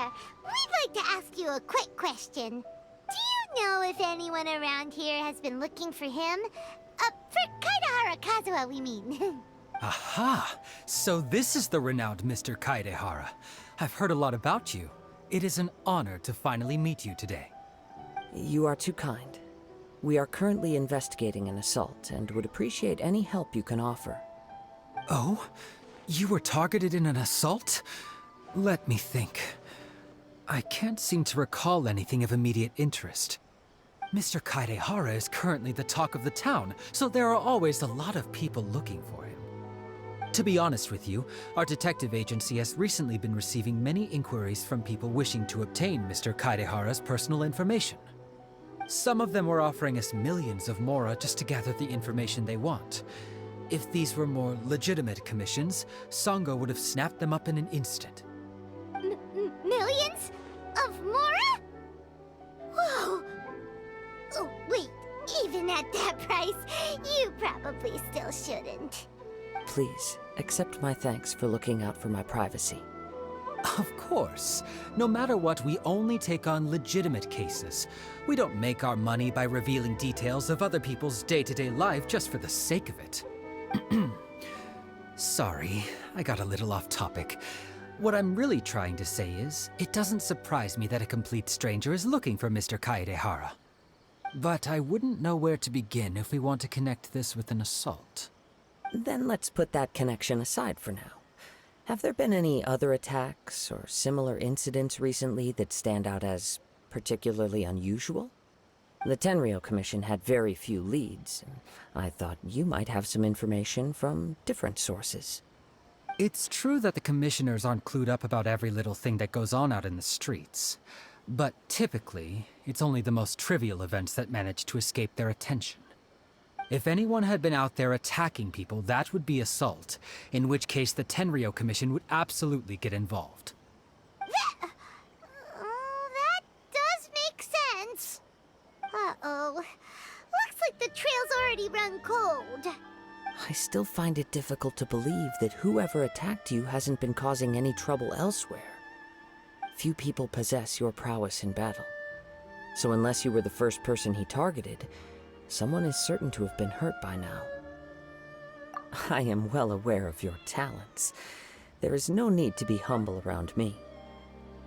there. We'd like to ask you a quick question. Do you know if anyone around here has been looking for him? For Kaidahara Kazuha, we mean. Aha! So this is the renowned Mr. Kaidehara. I've heard a lot about you. It is an honor to finally meet you today. You are too kind. We are currently investigating an assault and would appreciate any help you can offer. Oh? You were targeted in an assault? Let me think. I can't seem to recall anything of immediate interest. Mr. Kaidehara is currently the talk of the town, so there are always a lot of people looking for him. To be honest with you, our detective agency has recently been receiving many inquiries from people wishing to obtain Mr. Kaidehara's personal information. Some of them were offering us millions of mora just to gather the information they want. If these were more legitimate commissions, Sango would have snapped them up in an instant. Millions? Of mora? Whoa! Oh, wait, even at that price, you probably still shouldn't. Please, accept my thanks for looking out for my privacy. Of course. No matter what, we only take on legitimate cases. We don't make our money by revealing details of other people's day-to-day life just for the sake of it. Sorry, I got a little off topic. What I'm really trying to say is, it doesn't surprise me that a complete stranger is looking for Mr. Kaidehara. But I wouldn't know where to begin if we want to connect this with an assault. Then let's put that connection aside for now. Have there been any other attacks or similar incidents recently that stand out as particularly unusual? The Tenryou Commission had very few leads, and I thought you might have some information from different sources. It's true that the commissioners aren't clued up about every little thing that goes on out in the streets. But typically, it's only the most trivial events that manage to escape their attention. If anyone had been out there attacking people, that would be assault, in which case the Tenryou Commission would absolutely get involved. That does make sense. Uh-oh. Looks like the trail's already run cold. I still find it difficult to believe that whoever attacked you hasn't been causing any trouble elsewhere. Few people possess your prowess in battle. So unless you were the first person he targeted, someone is certain to have been hurt by now. I am well aware of your talents. There is no need to be humble around me.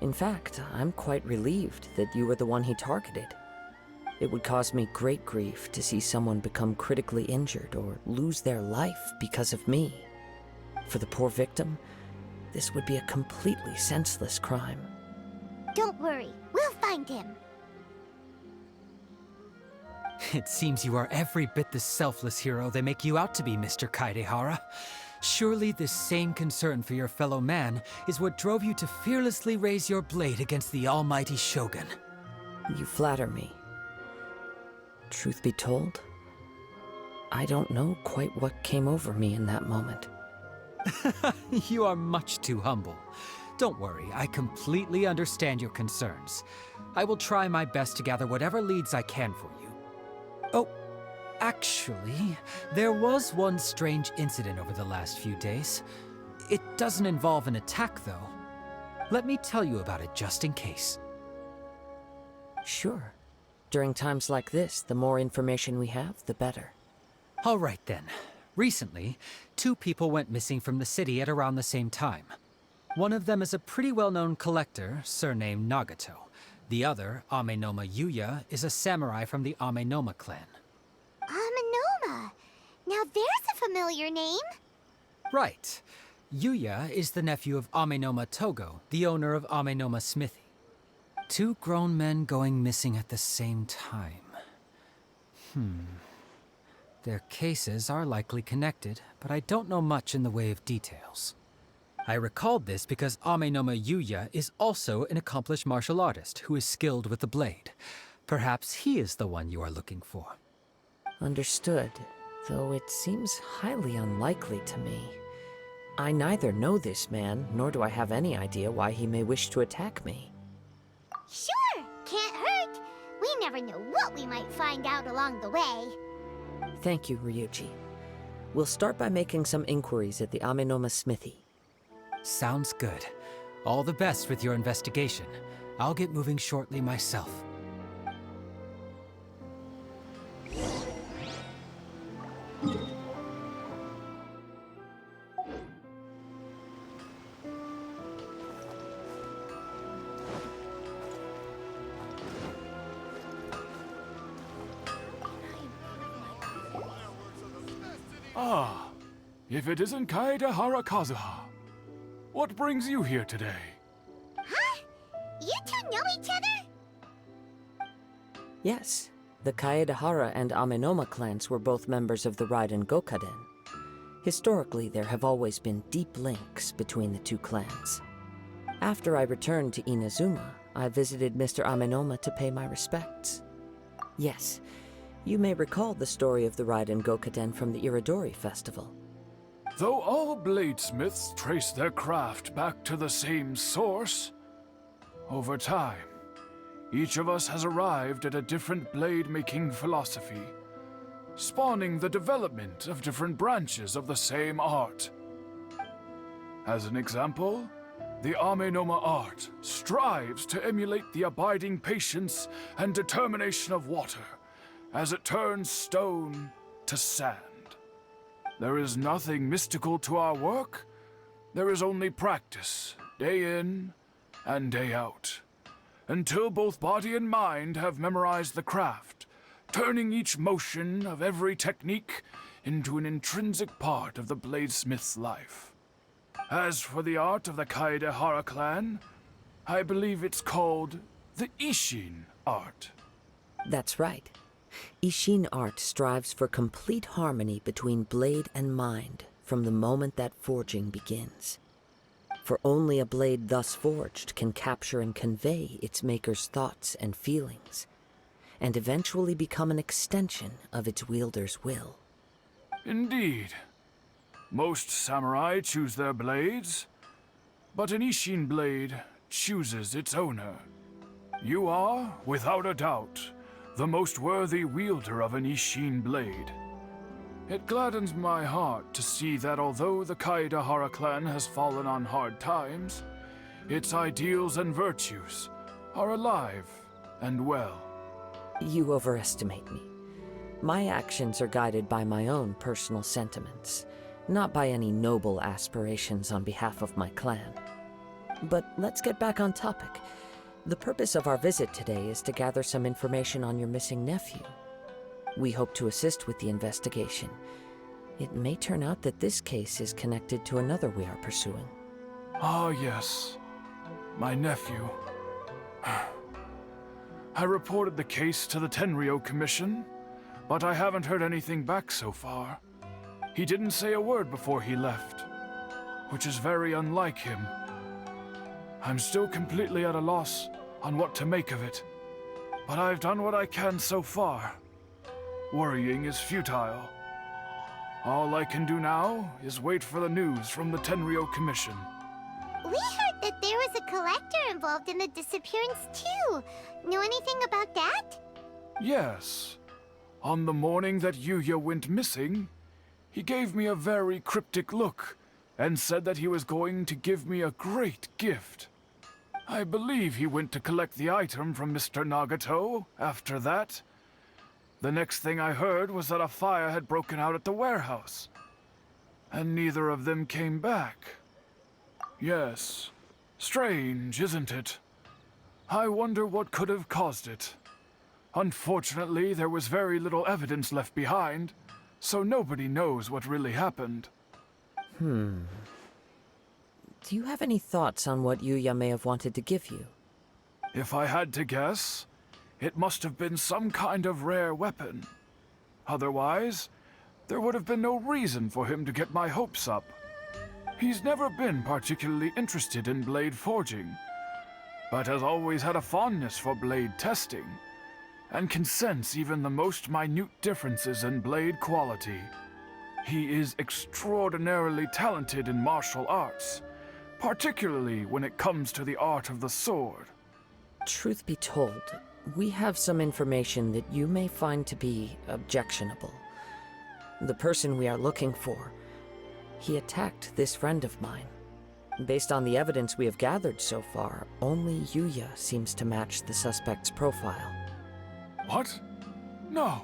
In fact, I'm quite relieved that you were the one he targeted. It would cause me great grief to see someone become critically injured or lose their life because of me. For the poor victim, this would be a completely senseless crime. Don't worry, we'll find him. It seems you are every bit the selfless hero they make you out to be, Mr. Kaidehara. Surely this same concern for your fellow man is what drove you to fearlessly raise your blade against the almighty Shogun. You flatter me. Truth be told, I don't know quite what came over me in that moment. You are much too humble. Don't worry, I completely understand your concerns. I will try my best to gather whatever leads I can for you. Oh, actually, there was one strange incident over the last few days. It doesn't involve an attack, though. Let me tell you about it just in case. Sure. During times like this, the more information we have, the better. All right then. Recently, 2 people went missing from the city at around the same time. One of them is a pretty well-known collector, surnamed Nagato. The other, Amenoma Yuya, is a samurai from the Amenoma clan. Amenoma? Now there's a familiar name. Right. Yuya is the nephew of Amenoma Togo, the owner of Amenoma Smithy. 2 grown men going missing at the same time. Their cases are likely connected, but I don't know much in the way of details. I recalled this because Amenoma Yuya is also an accomplished martial artist who is skilled with the blade. Perhaps he is the one you are looking for. Understood, though it seems highly unlikely to me. I neither know this man, nor do I have any idea why he may wish to attack me. Sure, can't hurt. We never know what we might find out along the way. Thank you, Ryuji. We'll start by making some inquiries at the Amenoma Smithy. Sounds good. All the best with your investigation. I'll get moving shortly myself. Ah, if it isn't Kaedehara Kazuha. What brings you here today? Huh? You two know each other? Yes, the Kaedehara and Amenoma clans were both members of the Raiden Gokaden. Historically, there have always been deep links between the two clans. After I returned to Inazuma, I visited Mr. Amenoma to pay my respects. Yes, you may recall the story of the Raiden Gokaden from the Iridori Festival. Though all bladesmiths trace their craft back to the same source, over time, each of us has arrived at a different blade-making philosophy, spawning the development of different branches of the same art. As an example, the Amenoma art strives to emulate the abiding patience and determination of water as it turns stone to sand. There is nothing mystical to our work. There is only practice, day in and day out, until both body and mind have memorized the craft, turning each motion of every technique into an intrinsic part of the bladesmith's life. As for the art of the Kaedehara clan, I believe it's called the Ishin art. That's right. Ishin art strives for complete harmony between blade and mind from the moment that forging begins. For only a blade thus forged can capture and convey its maker's thoughts and feelings, and eventually become an extension of its wielder's will. Indeed. Most samurai choose their blades, but an Ishin blade chooses its owner. You are, without a doubt, the most worthy wielder of an Ishin blade. It gladdens my heart to see that although the Kaedehara clan has fallen on hard times, its ideals and virtues are alive and well. You overestimate me. My actions are guided by my own personal sentiments, not by any noble aspirations on behalf of my clan. But let's get back on topic. The purpose of our visit today is to gather some information on your missing nephew. We hope to assist with the investigation. It may turn out that this case is connected to another we are pursuing. Ah, yes. My nephew. I reported the case to the Tenryo Commission, but I haven't heard anything back so far. He didn't say a word before he left, which is very unlike him. I'm still completely at a loss on what to make of it, but I've done what I can so far. Worrying is futile. All I can do now is wait for the news from the Tenryo Commission. We heard that there was a collector involved in the disappearance too. Know anything about that? Yes. On the morning that Yuya went missing, he gave me a very cryptic look and said that he was going to give me a great gift. I believe he went to collect the item from Mr. Nagato after that. The next thing I heard was that a fire had broken out at the warehouse, and neither of them came back. Yes, strange, isn't it? I wonder what could have caused it. Unfortunately, there was very little evidence left behind, so nobody knows what really happened. Do you have any thoughts on what Yuya may have wanted to give you? If I had to guess, it must have been some kind of rare weapon. Otherwise, there would have been no reason for him to get my hopes up. He's never been particularly interested in blade forging, but has always had a fondness for blade testing, and can sense even the most minute differences in blade quality. He is extraordinarily talented in martial arts, particularly when it comes to the art of the sword. Truth be told, we have some information that you may find to be objectionable. The person we are looking for, he attacked this friend of mine. Based on the evidence we have gathered so far, only Yuya seems to match the suspect's profile. What? No.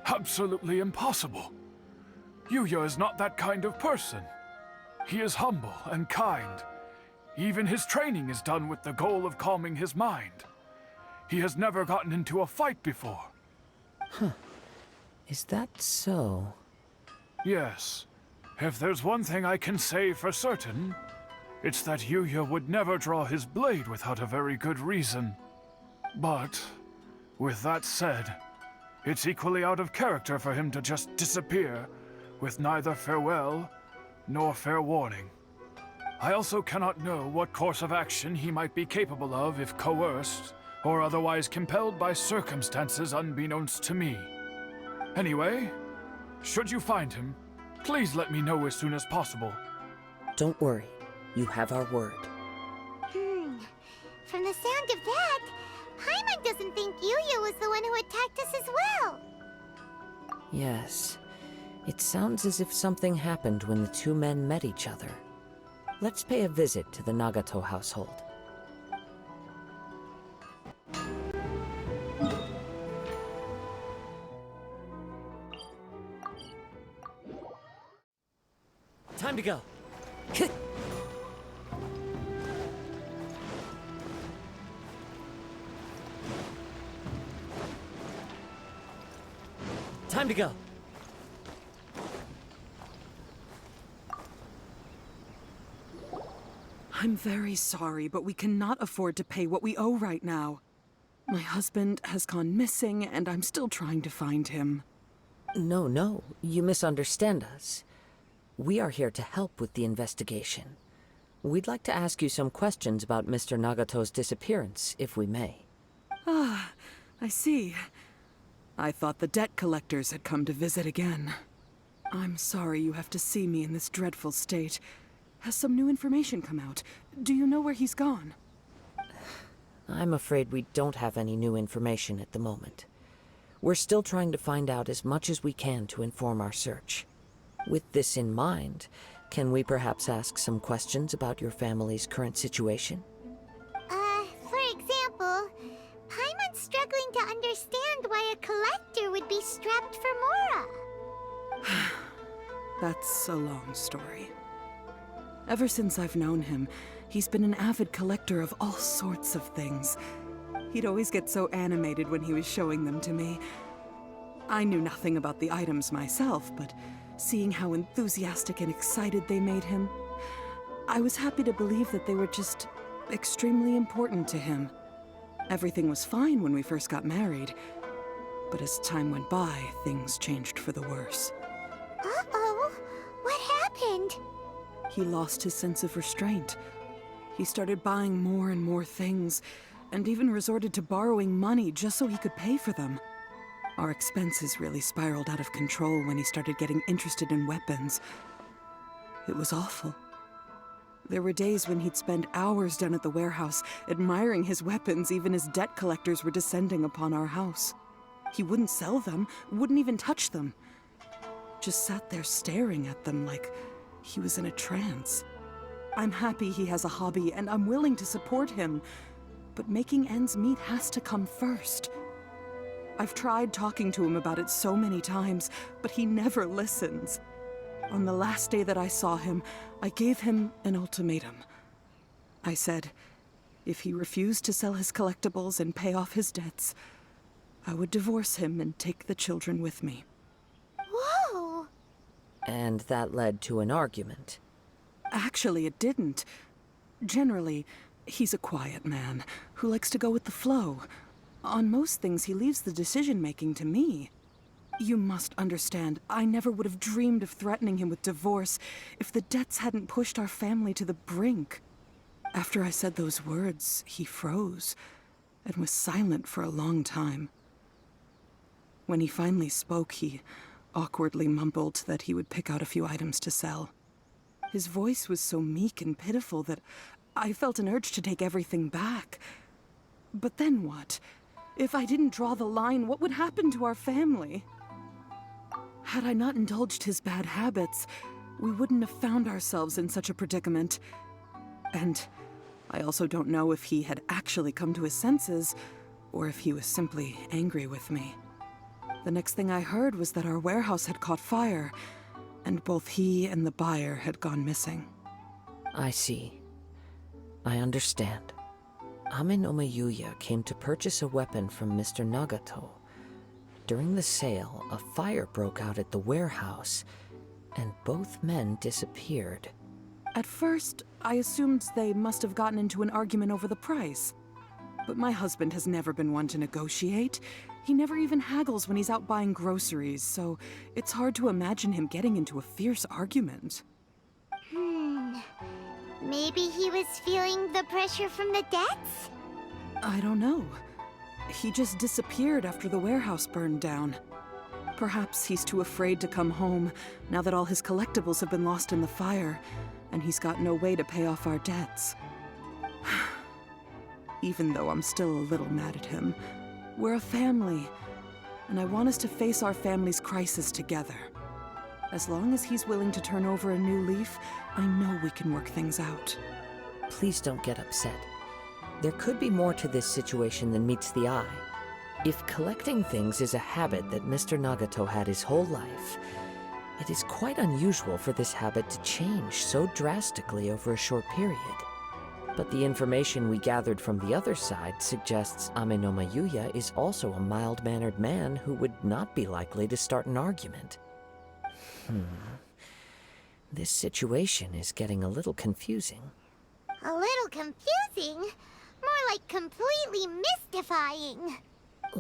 Absolutely impossible. Yuya is not that kind of person. He is humble and kind. Even his training is done with the goal of calming his mind. He has never gotten into a fight before. Huh. Is that so? Yes. If there's one thing I can say for certain, it's that Yuya would never draw his blade without a very good reason. But, with that said, it's equally out of character for him to just disappear with neither farewell nor fair warning. I also cannot know what course of action he might be capable of if coerced or otherwise compelled by circumstances unbeknownst to me. Anyway, should you find him, please let me know as soon as possible. Don't worry. You have our word. From the sound of that, Paimon doesn't think Yuya was the one who attacked us as well. Yes. It sounds as if something happened when the two men met each other. Let's pay a visit to the Nagato household. Time to go. Time to go. I'm very sorry, but we cannot afford to pay what we owe right now. My husband has gone missing, and I'm still trying to find him. No, you misunderstand us. We are here to help with the investigation. We'd like to ask you some questions about Mr. Nagato's disappearance, if we may. Ah, I see. I thought the debt collectors had come to visit again. I'm sorry you have to see me in this dreadful state. Has some new information come out? Do you know where he's gone? I'm afraid we don't have any new information at the moment. We're still trying to find out as much as we can to inform our search. With this in mind, can we perhaps ask some questions about your family's current situation? For example, Paimon's struggling to understand why a collector would be strapped for Mora. That's a long story. Ever since I've known him, he's been an avid collector of all sorts of things. He'd always get so animated when he was showing them to me. I knew nothing about the items myself, but seeing how enthusiastic and excited they made him, I was happy to believe that they were just extremely important to him. Everything was fine when we first got married, but as time went by, things changed for the worse. Uh-oh, what happened? He lost his sense of restraint. He started buying more and more things, and even resorted to borrowing money just so he could pay for them. Our expenses really spiraled out of control when he started getting interested in weapons. It was awful. There were days when he'd spend hours down at the warehouse, admiring his weapons even as debt collectors were descending upon our house. He wouldn't sell them, wouldn't even touch them. Just sat there staring at them like he was in a trance. I'm happy he has a hobby, and I'm willing to support him. But making ends meet has to come first. I've tried talking to him about it so many times, but he never listens. On the last day that I saw him, I gave him an ultimatum. I said, if he refused to sell his collectibles and pay off his debts, I would divorce him and take the children with me. Whoa! And that led to an argument. Actually, it didn't. Generally, he's a quiet man who likes to go with the flow. On most things, he leaves the decision-making to me. You must understand, I never would have dreamed of threatening him with divorce if the debts hadn't pushed our family to the brink. After I said those words, he froze and was silent for a long time. When he finally spoke, he awkwardly mumbled that he would pick out a few items to sell. His voice was so meek and pitiful that I felt an urge to take everything back. But then what? If I didn't draw the line, what would happen to our family? Had I not indulged his bad habits, we wouldn't have found ourselves in such a predicament. And I also don't know if he had actually come to his senses, or if he was simply angry with me. The next thing I heard was that our warehouse had caught fire, and both he and the buyer had gone missing. I see. I understand. Amenoma Yuya came to purchase a weapon from Mr. Nagato. During the sale, a fire broke out at the warehouse, and both men disappeared. At first, I assumed they must have gotten into an argument over the price. But my husband has never been one to negotiate. He never even haggles when he's out buying groceries, so it's hard to imagine him getting into a fierce argument. Maybe he was feeling the pressure from the debts? I don't know. He just disappeared after the warehouse burned down. Perhaps he's too afraid to come home now that all his collectibles have been lost in the fire, and he's got no way to pay off our debts. Even though I'm still a little mad at him, we're a family, and I want us to face our family's crisis together. As long as he's willing to turn over a new leaf, I know we can work things out. Please don't get upset. There could be more to this situation than meets the eye. If collecting things is a habit that Mr. Nagato had his whole life, it is quite unusual for this habit to change so drastically over a short period. But the information we gathered from the other side suggests Amenoma Yuya is also a mild-mannered man who would not be likely to start an argument. This situation is getting a little confusing. A little confusing? More like completely mystifying.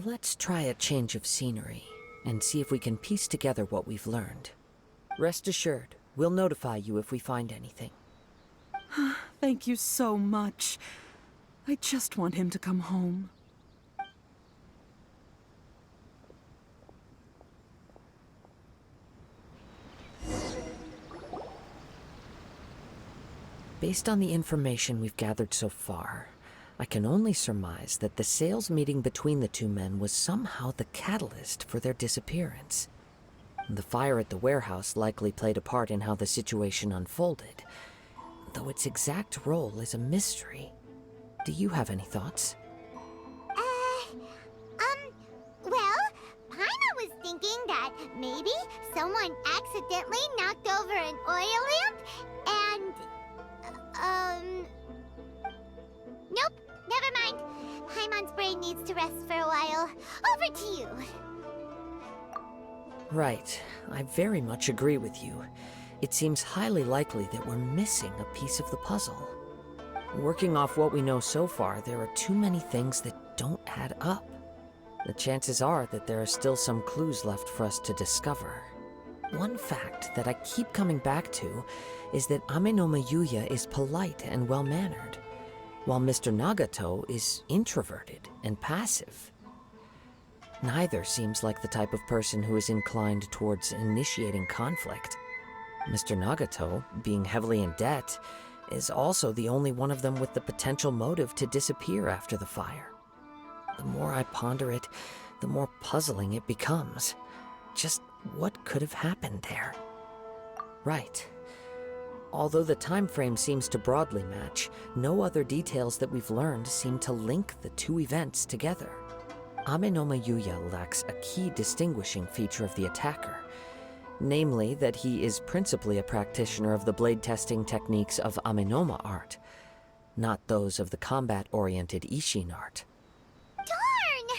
Let's try a change of scenery and see if we can piece together what we've learned. Rest assured, we'll notify you if we find anything. Thank you so much. I just want him to come home. Based on the information we've gathered so far, I can only surmise that the sales meeting between the two men was somehow the catalyst for their disappearance. The fire at the warehouse likely played a part in how the situation unfolded, though its exact role is a mystery. Do you have any thoughts? Well, Paima was thinking that maybe someone accidentally knocked over an oil lamp and... Nope, never mind. Paimon's brain needs to rest for a while. Over to you. Right. I very much agree with you. It seems highly likely that we're missing a piece of the puzzle. Working off what we know so far, there are too many things that don't add up. The chances are that there are still some clues left for us to discover. One fact that I keep coming back to is that Amenoma Yuya is polite and well-mannered, while Mr. Nagato is introverted and passive. Neither seems like the type of person who is inclined towards initiating conflict. Mr. Nagato, being heavily in debt, is also the only one of them with the potential motive to disappear after the fire. The more I ponder it, the more puzzling it becomes. Just what could have happened there? Right. Although the time frame seems to broadly match, no other details that we've learned seem to link the two events together. Amenoma Yuya lacks a key distinguishing feature of the attacker, namely that he is principally a practitioner of the blade testing techniques of Amenoma art, not those of the combat-oriented Ishin art. Darn!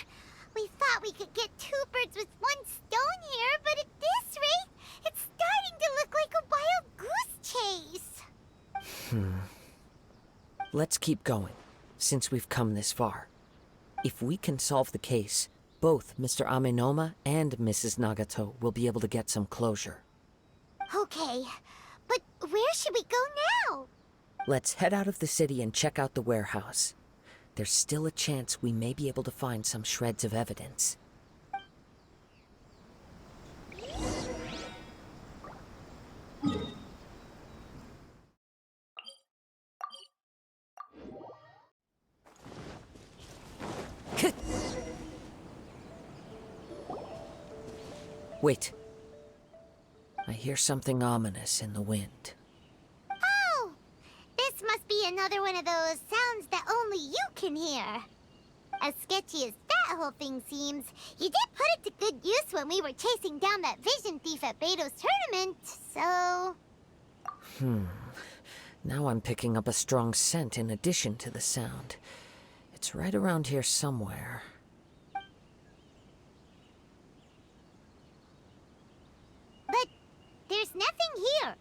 We thought we could get two birds with one stone here, but at this rate, it's starting to look like a wild goose chase. Let's keep going, since we've come this far. If we can solve the case, both Mr. Amenoma and Mrs. Nagato will be able to get some closure. Okay, but where should we go now? Let's head out of the city and check out the warehouse. There's still a chance we may be able to find some shreds of evidence. Wait. I hear something ominous in the wind. Oh! This must be another one of those sounds that only you can hear. As sketchy as that whole thing seems, you did put it to good use when we were chasing down that vision thief at Beto's tournament, so... Now I'm picking up a strong scent in addition to the sound. It's right around here somewhere. But there's nothing here.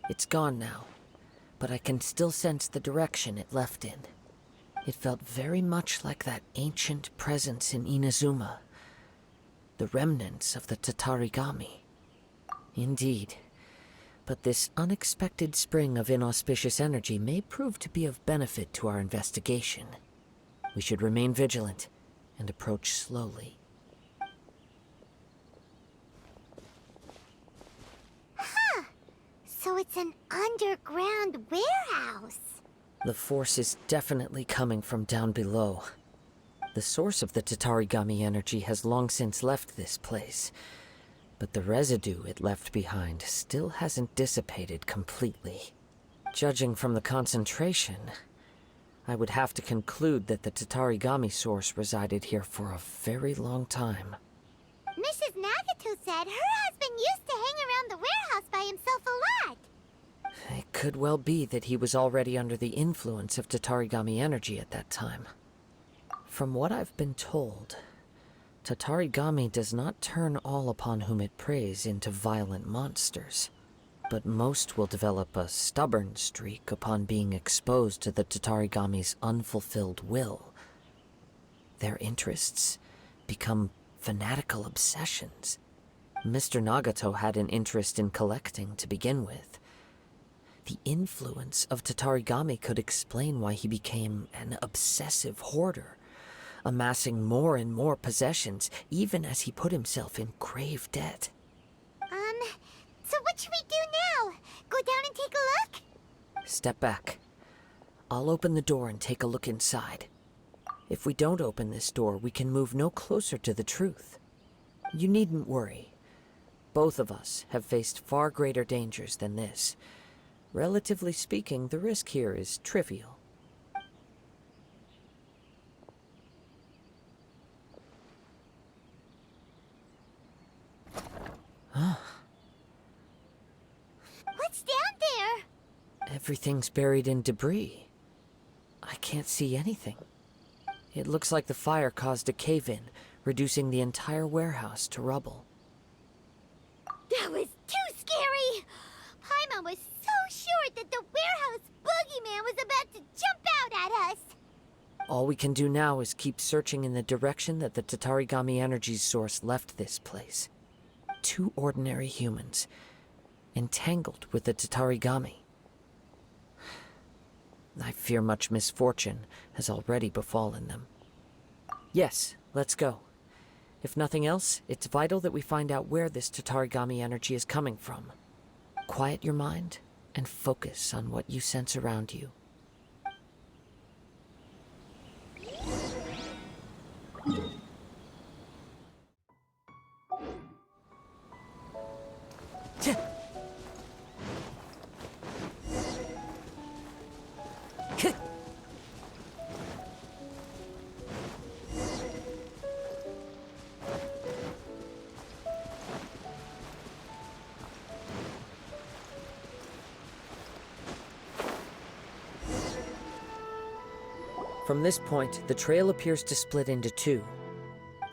It's gone now, but I can still sense the direction it left in. It felt very much like that ancient presence in Inazuma. The remnants of the Tatarigami. Indeed. But this unexpected spring of inauspicious energy may prove to be of benefit to our investigation. We should remain vigilant and approach slowly. Huh. So it's an underground warehouse. The force is definitely coming from down below. The source of the Tatarigami energy has long since left this place, but the residue it left behind still hasn't dissipated completely. Judging from the concentration, I would have to conclude that the Tatarigami source resided here for a very long time. Mrs. Nagato said her husband used to hang around the warehouse by himself a lot. It could well be that he was already under the influence of Tatarigami energy at that time. From what I've been told, Tatarigami does not turn all upon whom it preys into violent monsters, but most will develop a stubborn streak upon being exposed to the Tatarigami's unfulfilled will. Their interests become fanatical obsessions. Mr. Nagato had an interest in collecting to begin with. The influence of Tatarigami could explain why he became an obsessive hoarder, amassing more and more possessions, even as he put himself in grave debt. So what should we do now? Go down and take a look? Step back. I'll open the door and take a look inside. If we don't open this door, we can move no closer to the truth. You needn't worry. Both of us have faced far greater dangers than this. Relatively speaking, the risk here is trivial. What's down there? Everything's buried in debris. I can't see anything. It looks like the fire caused a cave-in, reducing the entire warehouse to rubble. That was too scary! Paimon was so sure that the warehouse boogeyman was about to jump out at us! All we can do now is keep searching in the direction that the Tatarigami energy's source left this place. 2 ordinary humans, entangled with the Tatarigami. I fear much misfortune has already befallen them. Yes, let's go. If nothing else, it's vital that we find out where this Tatarigami energy is coming from. Quiet your mind and focus on what you sense around you. From this point, the trail appears to split into 2.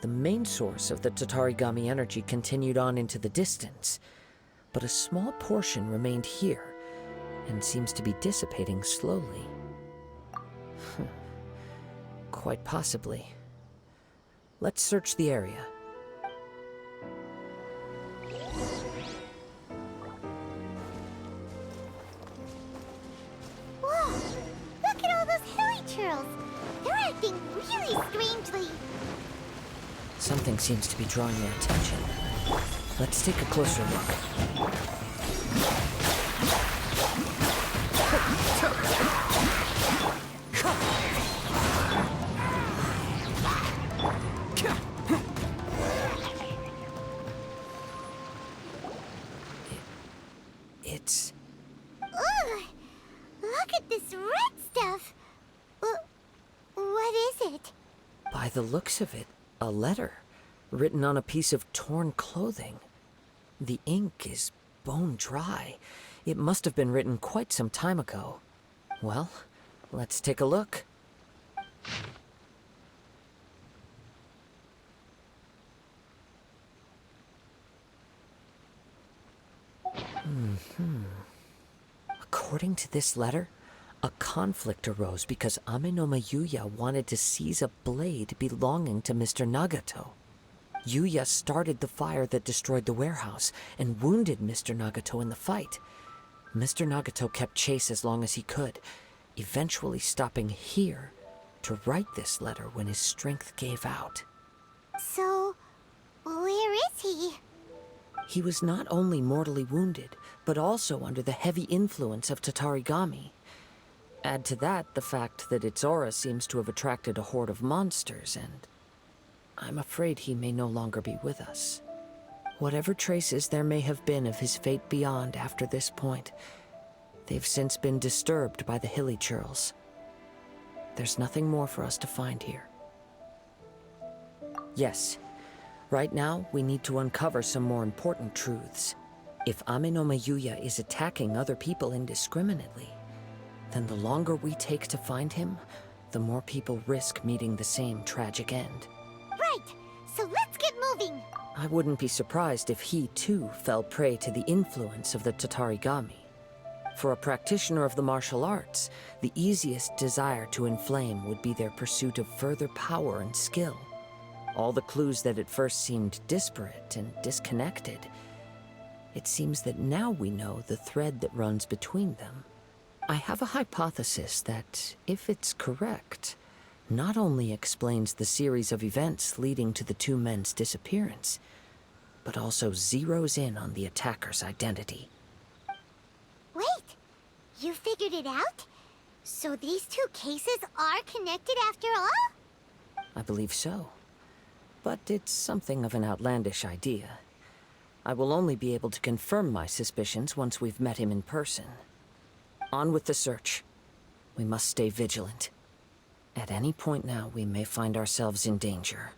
The main source of the Tatarigami energy continued on into the distance, but a small portion remained here and seems to be dissipating slowly. Quite possibly. Let's search the area. Whoa! Look at all those hilly churls! They're acting really strangely. Something seems to be drawing their attention. Let's take a closer look. It's... Ugh! Look at this red By the looks of it, a letter written on a piece of torn clothing. The ink is bone dry. It must have been written quite some time ago. Well, let's take a look. According to this letter, a conflict arose because Ame no Yuya wanted to seize a blade belonging to Mr. Nagato. Yuya started the fire that destroyed the warehouse and wounded Mr. Nagato in the fight. Mr. Nagato kept chase as long as he could, eventually stopping here to write this letter when his strength gave out. So, where is he? He was not only mortally wounded, but also under the heavy influence of Tatarigami. Add to that the fact that its aura seems to have attracted a horde of monsters, and I'm afraid he may no longer be with us. Whatever traces there may have been of his fate beyond after this point, they've since been disturbed by the hilly churls. There's nothing more for us to find here. Yes, right now we need to uncover some more important truths. If Ame no Yuya is attacking other people indiscriminately, then the longer we take to find him, the more people risk meeting the same tragic end. Right, so let's get moving. I wouldn't be surprised if he, too, fell prey to the influence of the Tatarigami. For a practitioner of the martial arts, the easiest desire to inflame would be their pursuit of further power and skill. All the clues that at first seemed disparate and disconnected, it seems that now we know the thread that runs between them. I have a hypothesis that, if it's correct, not only explains the series of events leading to the two men's disappearance, but also zeroes in on the attacker's identity. Wait, you figured it out? So these two cases are connected after all? I believe so. But it's something of an outlandish idea. I will only be able to confirm my suspicions once we've met him in person. On with the search. We must stay vigilant. At any point now, we may find ourselves in danger.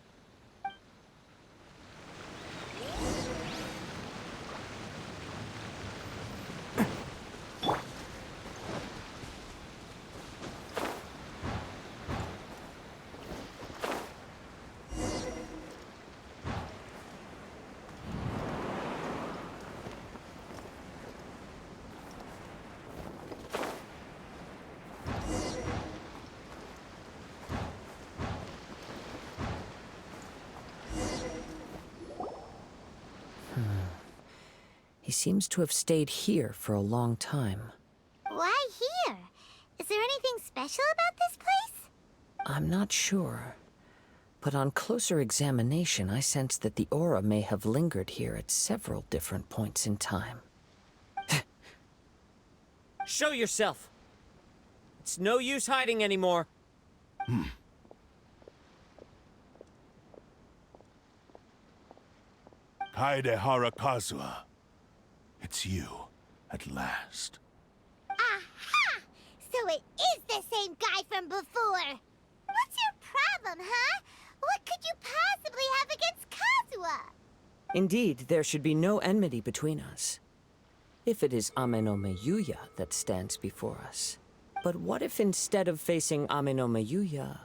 He seems to have stayed here for a long time. Why here? Is there anything special about this place? I'm not sure. But on closer examination, I sense that the aura may have lingered here at several different points in time. Show yourself! It's no use hiding anymore. Kaede Harakazua. It's you, at last. Aha! So it is the same guy from before! What's your problem, huh? What could you possibly have against Kazuha? Indeed, there should be no enmity between us. If it is Ame no Yuya that stands before us. But what if instead of facing Ame no Yuya,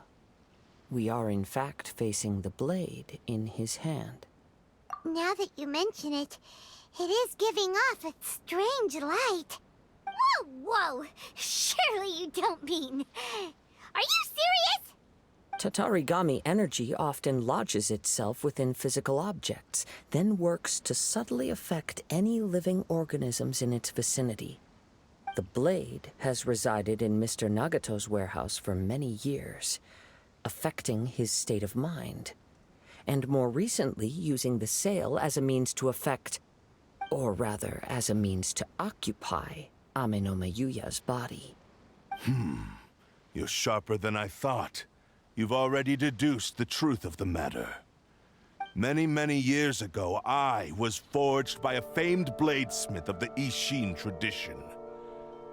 we are in fact facing the blade in his hand? Now that you mention it, it is giving off a strange light. Whoa, whoa! Surely you don't mean... Are you serious? Tatarigami energy often lodges itself within physical objects, then works to subtly affect any living organisms in its vicinity. The blade has resided in Mr. Nagato's warehouse for many years, affecting his state of mind, and more recently using the sale as a means to affect, or rather as a means to occupy, Ame no Yuya's body. You're sharper than I thought. You've already deduced the truth of the matter. Many, many years ago, I was forged by a famed bladesmith of the Ishin tradition.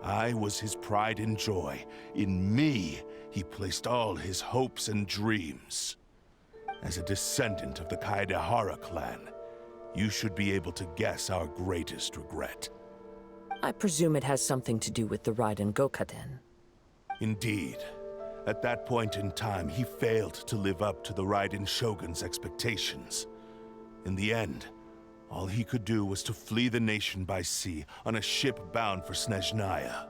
I was his pride and joy. In me, he placed all his hopes and dreams. As a descendant of the Kaedehara clan, you should be able to guess our greatest regret. I presume it has something to do with the Raiden Gokaden. Indeed. At that point in time, he failed to live up to the Raiden Shogun's expectations. In the end, all he could do was to flee the nation by sea on a ship bound for Snezhnaya.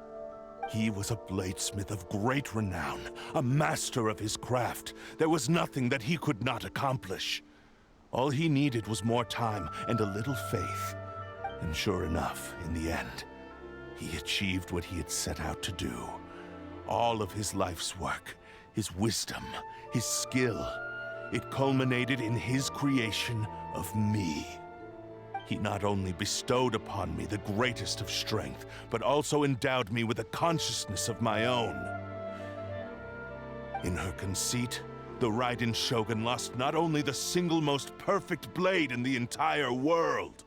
He was a bladesmith of great renown, a master of his craft. There was nothing that he could not accomplish. All he needed was more time and a little faith. And sure enough, in the end, he achieved what he had set out to do. All of his life's work, his wisdom, his skill, it culminated in his creation of me. He not only bestowed upon me the greatest of strength, but also endowed me with a consciousness of my own. In her conceit, the Raiden Shogun lost not only the single most perfect blade in the entire world,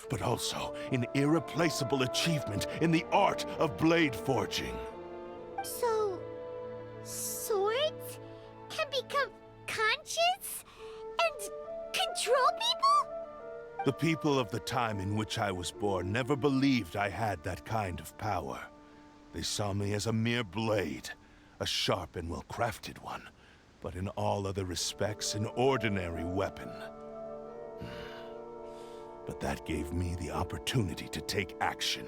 but also an irreplaceable achievement in the art of blade forging. So, swords can become conscious and control people? The people of the time in which I was born never believed I had that kind of power. They saw me as a mere blade, a sharp and well-crafted one, but in all other respects an ordinary weapon. But that gave me the opportunity to take action.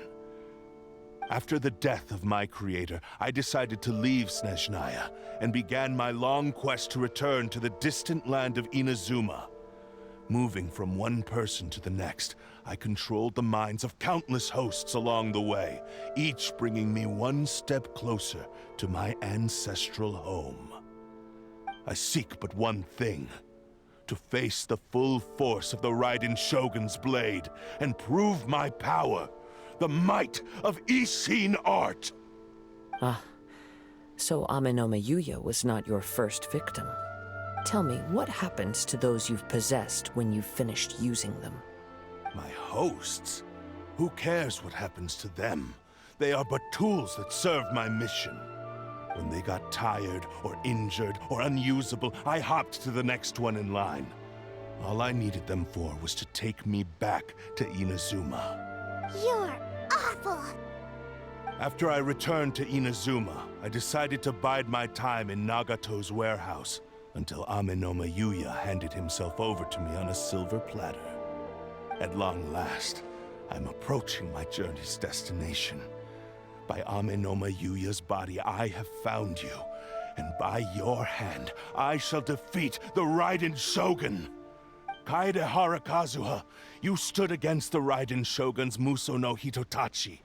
After the death of my creator, I decided to leave Snezhnaya and began my long quest to return to the distant land of Inazuma. Moving from one person to the next, I controlled the minds of countless hosts along the way, each bringing me one step closer to my ancestral home. I seek but one thing: to face the full force of the Raiden Shogun's blade and prove my power. The might of Ishin art! Ah, so Ame no MIUI was not your first victim. Tell me, what happens to those you've possessed when you've finished using them? My hosts? Who cares what happens to them? They are but tools that serve my mission. When they got tired, or injured, or unusable, I hopped to the next one in line. All I needed them for was to take me back to Inazuma. You're awful! After I returned to Inazuma, I decided to bide my time in Nagato's warehouse until Ame no MIUI handed himself over to me on a silver platter. At long last, I'm approaching my journey's destination. By Ame no MIUI's body, I have found you, and by your hand, I shall defeat the Raiden Shogun! Kaedehara Kazuha, you stood against the Raiden Shogun's Muso no Hitotachi.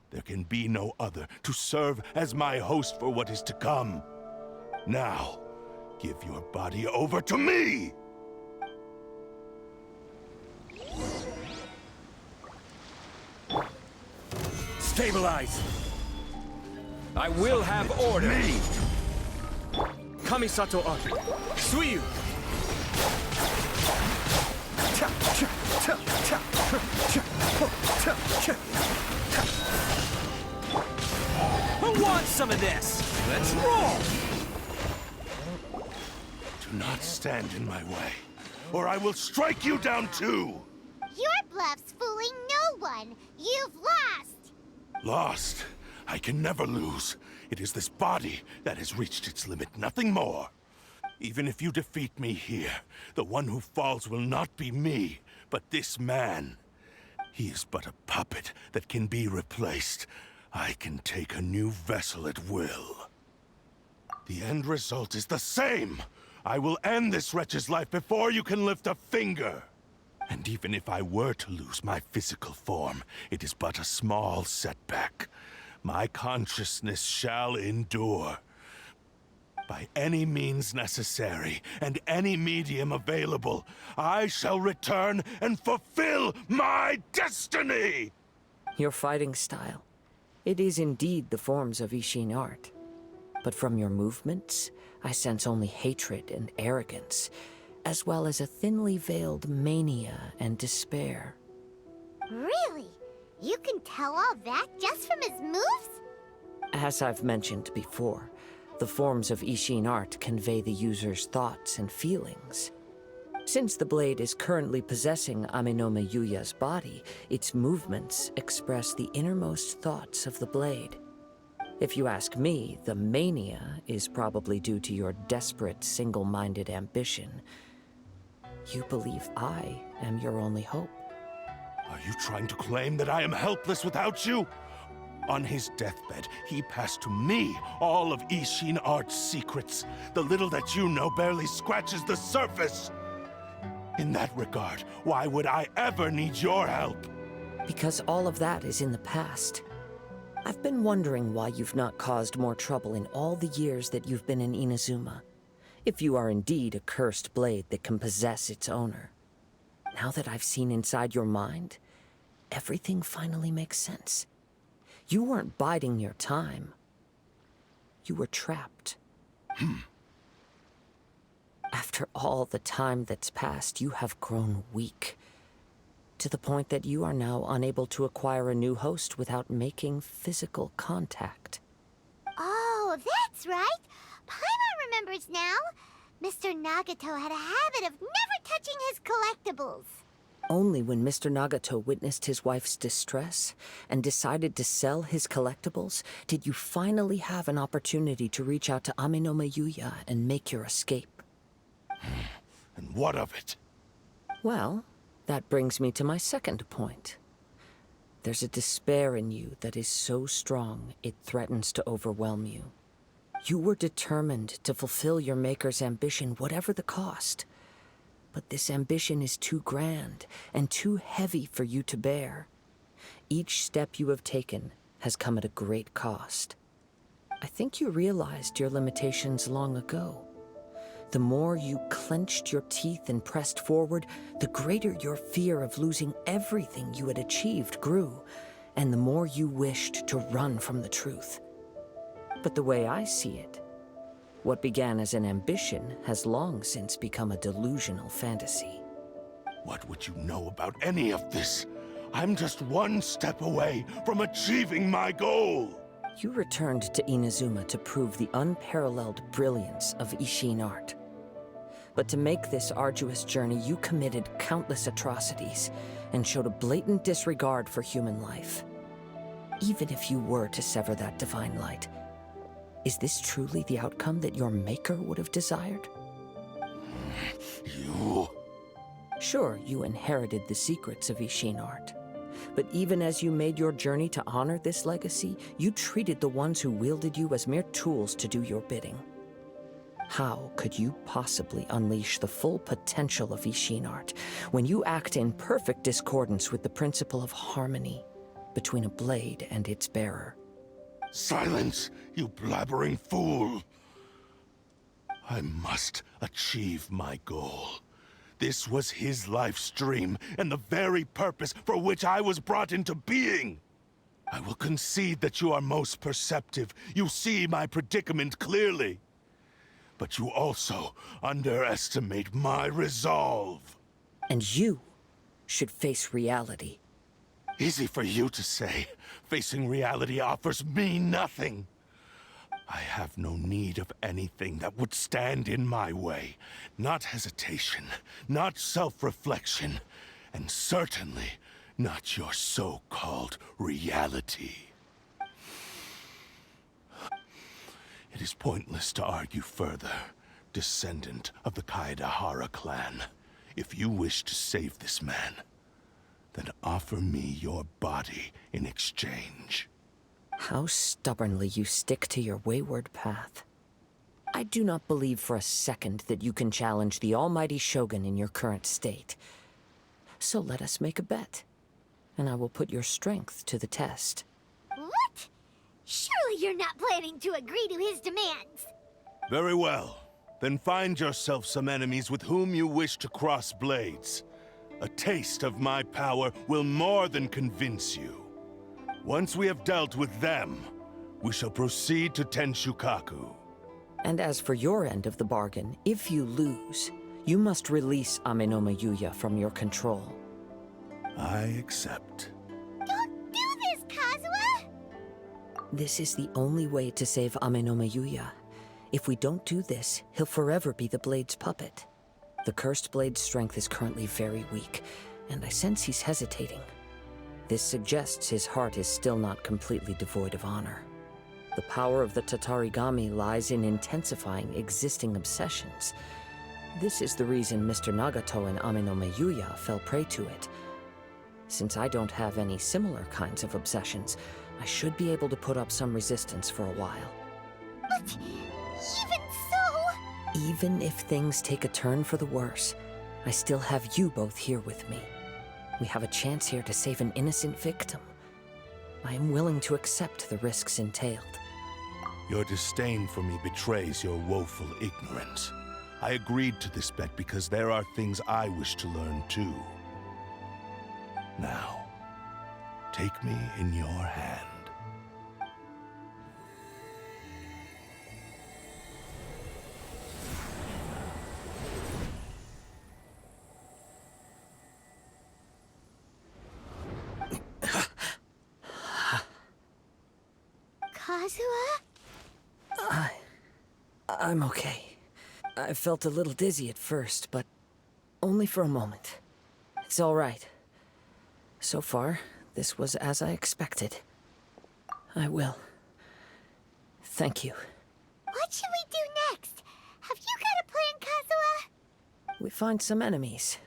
There can be no other to serve as my host for what is to come. Now, give your body over to me! Stabilize! I will have order! Me! Kamisato Aki! Suiyu! Who wants some of this? Let's roll! Do not stand in my way, or I will strike you down too! Your bluff's fooling no one! You've lost! Lost? I can never lose. It is this body that has reached its limit, nothing more. Even if you defeat me here, the one who falls will not be me, but this man. He is but a puppet that can be replaced. I can take a new vessel at will. The end result is the same! I will end this wretch's life before you can lift a finger! And even if I were to lose my physical form, it is but a small setback. My consciousness shall endure. By any means necessary, and any medium available, I shall return and fulfill my destiny! Your fighting style. It is indeed the forms of Ishin art. But from your movements, I sense only hatred and arrogance, as well as a thinly veiled mania and despair. Really? You can tell all that just from his moves? As I've mentioned before, the forms of Ishin art convey the user's thoughts and feelings. Since the blade is currently possessing Amenoma Yuya's body, its movements express the innermost thoughts of the blade. If you ask me, the mania is probably due to your desperate, single-minded ambition. You believe I am your only hope. Are you trying to claim that I am helpless without you? On his deathbed, he passed to me all of Ishin Art's secrets. The little that you know barely scratches the surface. In that regard, why would I ever need your help? Because all of that is in the past. I've been wondering why you've not caused more trouble in all the years that you've been in Inazuma. If you are indeed a cursed blade that can possess its owner. Now that I've seen inside your mind, everything finally makes sense. You weren't biding your time. You were trapped. After all the time that's passed, you have grown weak. To the point that you are now unable to acquire a new host without making physical contact. Oh, that's right. Paimon remembers now. Mr. Nagato had a habit of never touching his collectibles. Only when Mr. Nagato witnessed his wife's distress and decided to sell his collectibles did you finally have an opportunity to reach out to Amenoma Yuya and make your escape. And what of it? Well, that brings me to my second point. There's a despair in you that is so strong it threatens to overwhelm you. You were determined to fulfill your maker's ambition, whatever the cost. But this ambition is too grand and too heavy for you to bear. Each step you have taken has come at a great cost. I think you realized your limitations long ago. The more you clenched your teeth and pressed forward, the greater your fear of losing everything you had achieved grew, and the more you wished to run from the truth. But the way I see it, what began as an ambition has long since become a delusional fantasy. What would you know about any of this? I'm just one step away from achieving my goal! You returned to Inazuma to prove the unparalleled brilliance of Ishin art. But to make this arduous journey, you committed countless atrocities and showed a blatant disregard for human life. Even if you were to sever that divine light, is this truly the outcome that your maker would have desired? You... Sure, you inherited the secrets of Ishin art. But even as you made your journey to honor this legacy, you treated the ones who wielded you as mere tools to do your bidding. How could you possibly unleash the full potential of Ishin art when you act in perfect discordance with the principle of harmony between a blade and its bearer? Silence, you blabbering fool! I must achieve my goal. This was his life's dream, and the very purpose for which I was brought into being. I will concede that you are most perceptive. You see my predicament clearly. But you also underestimate my resolve. And you should face reality. Easy for you to say. Facing reality offers me nothing. I have no need of anything that would stand in my way. Not hesitation, not self-reflection, and certainly not your so-called reality. It is pointless to argue further, descendant of the Kaedahara clan. If you wish to save this man, then offer me your body in exchange. How stubbornly you stick to your wayward path. I do not believe for a second that you can challenge the almighty Shogun in your current state. So let us make a bet, and I will put your strength to the test. What? Surely you're not planning to agree to his demands. Very well. Then find yourself some enemies with whom you wish to cross blades. A taste of my power will more than convince you. Once we have dealt with them, we shall proceed to Tenshukaku. And as for your end of the bargain, if you lose, you must release Amenoma Yuya from your control. I accept. Don't do this, Kazuha! This is the only way to save Amenoma Yuya. If we don't do this, he'll forever be the Blade's puppet. The cursed blade's strength is currently very weak, and I sense he's hesitating. This suggests his heart is still not completely devoid of honor. The power of the Tatarigami lies in intensifying existing obsessions. This is the reason Mr. Nagato and Ame no MIUI fell prey to it. Since I don't have any similar kinds of obsessions, I should be able to put up some resistance for a while. But even so... Even if things take a turn for the worse, I still have you both here with me. We have a chance here to save an innocent victim. I am willing to accept the risks entailed. Your disdain for me betrays your woeful ignorance. I agreed to this bet because there are things I wish to learn too. Now, take me in your hand. Kazuha? I'm okay. I felt a little dizzy at first, but only for a moment. It's all right. So far, this was as I expected. I will. Thank you. What should we do next? Have you got a plan, Kazuha? We find some enemies.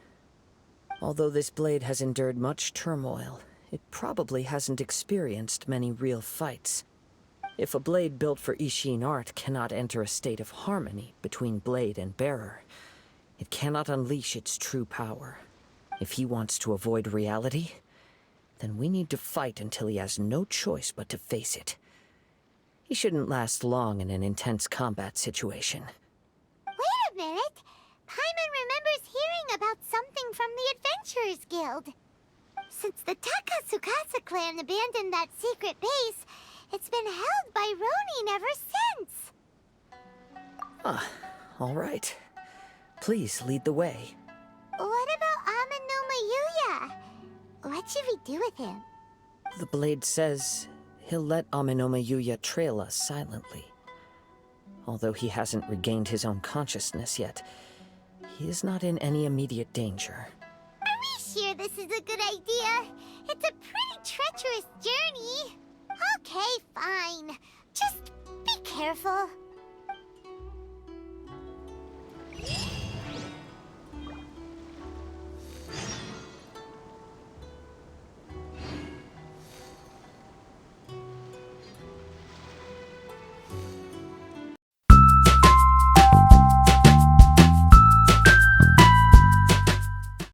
Although this blade has endured much turmoil, it probably hasn't experienced many real fights. If a blade built for Ishin art cannot enter a state of harmony between blade and bearer, it cannot unleash its true power. If he wants to avoid reality, then we need to fight until he has no choice but to face it. He shouldn't last long in an intense combat situation. Wait a minute! Paimon remembers hearing about something from the Adventurers Guild. Since the Takasukasa clan abandoned that secret base, it's been held by Ronin ever since. Ah, all right. Please lead the way. What about Ame no MIUI? What should we do with him? The blade says he'll let Ame no MIUI trail us silently. Although he hasn't regained his own consciousness yet, he is not in any immediate danger. Are we sure this is a good idea? It's a pretty treacherous journey. Okay, fine. Just be careful.